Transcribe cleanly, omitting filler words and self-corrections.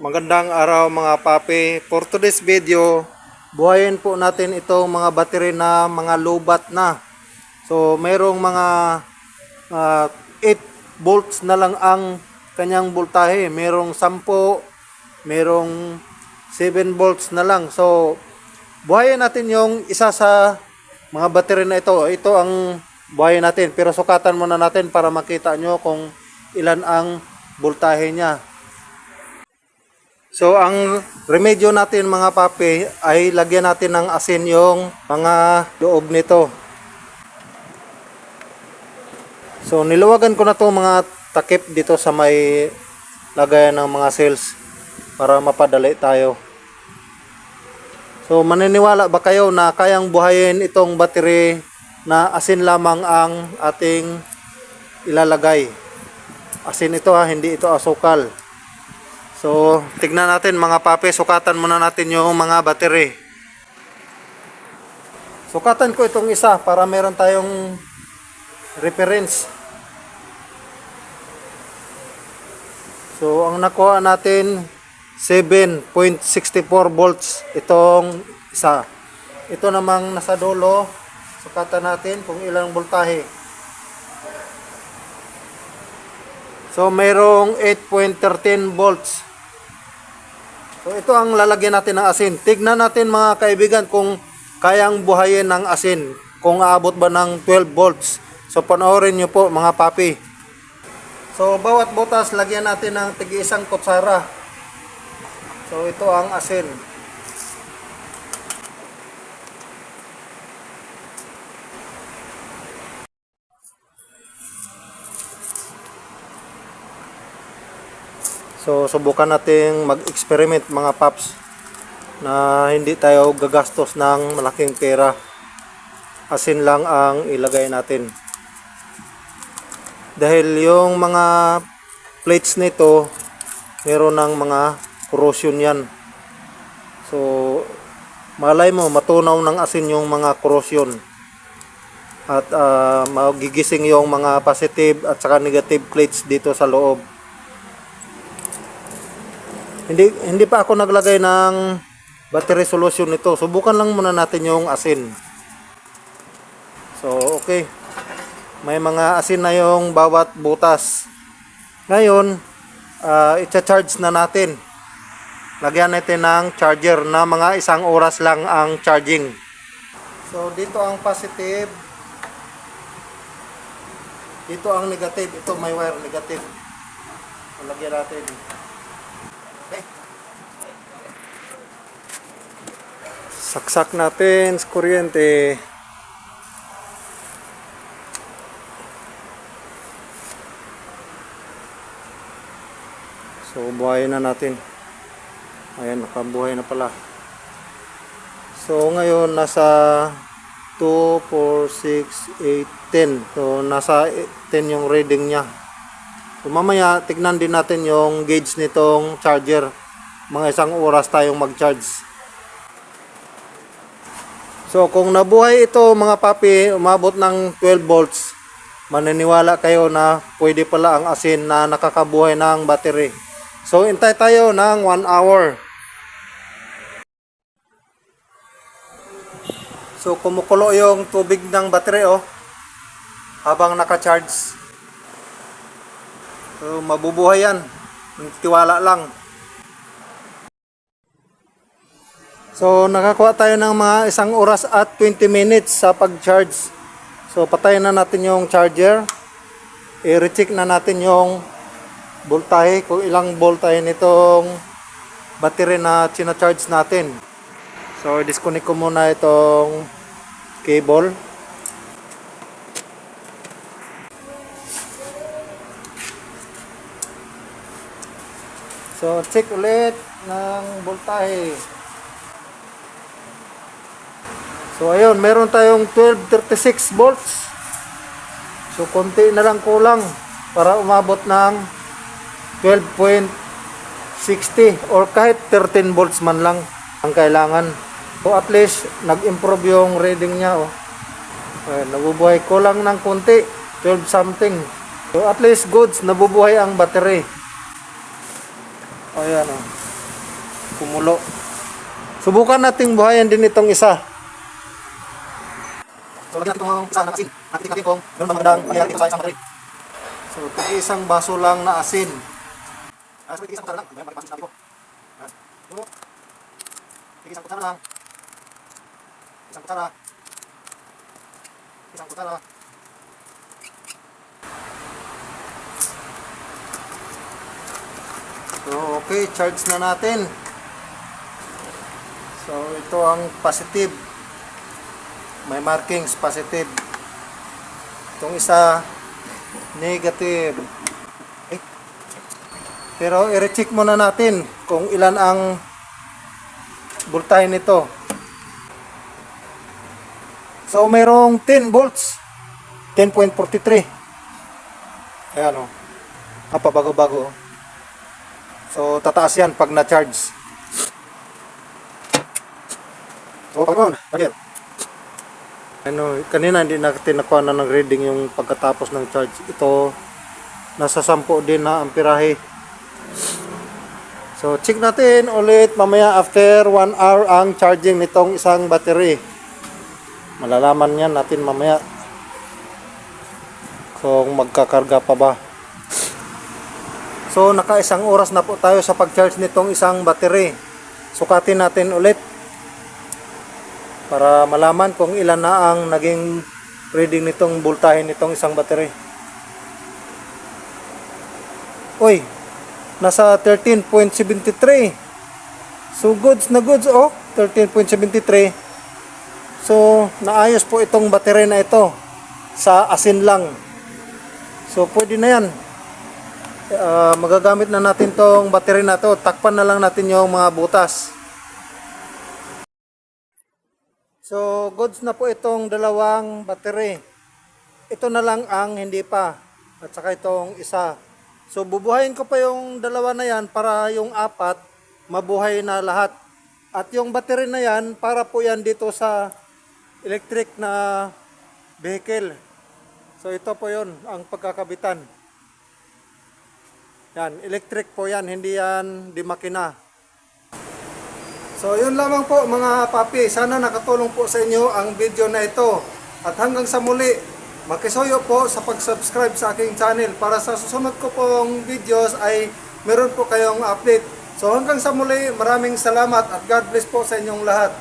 Magandang araw mga papi. For today's video, buhayin po natin itong mga battery na mga low-bat na. So mayroong mga 8 volts na lang ang kanyang voltahe. Mayroong 10, mayroong 7 volts na lang. So buhayin natin yung isa sa mga battery na ito. Ito ang buhayin natin. Pero sukatan muna natin para makita nyo kung ilan ang voltahe niya. So ang remedyo natin mga papi ay lagyan natin ng asin yung mga loob nito. So niluwagan ko na to mga takip dito sa may lagayan ng mga cells para mapadali tayo. So maniniwala ba kayo na kayang buhayin itong battery na asin lamang ang ating ilalagay? Asin ito ha, hindi ito asukal. So, tignan natin mga papi, sukatan muna natin yung mga battery. Sukatan ko itong isa para meron tayong reference. So, ang nakuha natin 7.64 volts itong isa. Ito namang nasa dulo, sukatan natin kung ilang voltahe. So, mayroong 8.13 volts. So ito ang lalagyan natin ng asin. Tignan natin mga kaibigan kung kayang buhayin ng asin. Kung aabot ba ng 12 volts. So panoorin nyo po mga papi. So bawat butas lagyan natin ng tig-isang kutsara. So ito ang asin. So subukan nating mag-experiment mga paps na hindi tayo gagastos ng malaking pera. Asin lang ang ilagay natin. Dahil yung mga plates nito meron ng mga corrosion yan. So malay mo matunaw ng asin yung mga corrosion. At magigising yung mga positive at saka negative plates dito sa loob. Hindi pa ako naglagay ng battery solution nito. Subukan lang muna natin yung asin. So, okay. May mga asin na yung bawat butas. Ngayon, i-charge na natin. Lagyan natin ng charger na mga 1 oras lang ang charging. So, dito ang positive. Dito ang negative. Ito may wire negative. Lagyan natin. Saksak natin sa kuryente. So buhayin na natin. Ayan, nakabuhay na pala. So ngayon nasa 2, 4, 6, 8, 10. So nasa 10 yung reading niya. So mamaya tignan din natin yung gauge nitong charger. Mga 1 oras tayong mag-charge. So kung nabuhay ito mga papi, umabot ng 12 volts, maniniwala kayo na pwede pala ang asin na nakakabuhay ng battery. So hintay tayo ng 1 hour. So kumukulo yung tubig ng battery habang naka-charge. So mabubuhay yan. Tiwala lang. So nakakuha tayo ng mga 1 oras at 20 minutes sa pag-charge. So patayin na natin yung charger. I-recheck na natin yung voltahe, kung ilang voltahe nitong battery na china-charge natin. So disconnect ko muna itong cable. So check ulit ng voltahe. So ayun, meron tayong 1236 volts. So konti na lang kulang para umabot ng 12.60 or kahit 13 volts man lang ang kailangan. So at least nag-improve yung reading niya Ayun, nabubuhay, kulang ng konti, 12 something. So at least goods, nabubuhay ang battery. Ayan kumulo. Subukan nating buhayin din itong isa. So, lagyan natin itong isa na asin. Natin kung meron bang magandang pangyayari ito sa isang battery. So, isang baso lang na asin. So, isang kutsara lang. May pasin natin po. Isang kutsara lang. Isang kutsara. Isang kutsara. So, okay, charge na natin. So, ito ang positive. May markings positive. Itong isa negative. Pero i-recheck muna natin kung ilan ang voltahe nito. So, mayroong 10 volts. 10.43. Ayan o. Bago-bago. So, tataas yan pag na-charge. So, pagkaon. Bakit? Kanina hindi natin nakuha na ng reading yung pagkatapos ng charge. Ito, nasa 10 din na amperahe. So, check natin ulit mamaya after 1 hour ang charging nitong isang battery. Malalaman yan natin mamaya kung magkakarga pa ba. So, naka-1 oras na po tayo sa pag-charge nitong isang battery. Sukatin natin ulit para malaman kung ilan na ang naging reading nitong voltahe nitong isang battery. Uy, nasa 13.73. So, goods na goods, oh. 13.73. So, naayos po itong battery na ito sa asin lang. So, pwede na yan. Magagamit na natin tong battery na to. Takpan na lang natin yung mga butas. So, goods na po itong dalawang battery. Ito na lang ang hindi pa. At saka itong isa. So, bubuhayin ko pa yung dalawa na yan para yung 4 mabuhay na lahat. At yung battery na yan, para po yan dito sa electric na vehicle. So, ito po yun ang pagkakabitan. Yan, electric po yan, hindi yan di makina. So, yun lamang po mga papi. Sana nakatulong po sa inyo ang video na ito. At hanggang sa muli, makisuyo po sa pag-subscribe sa aking channel para sa susunod ko pong videos ay meron po kayong update. So, hanggang sa muli, maraming salamat at God bless po sa inyong lahat.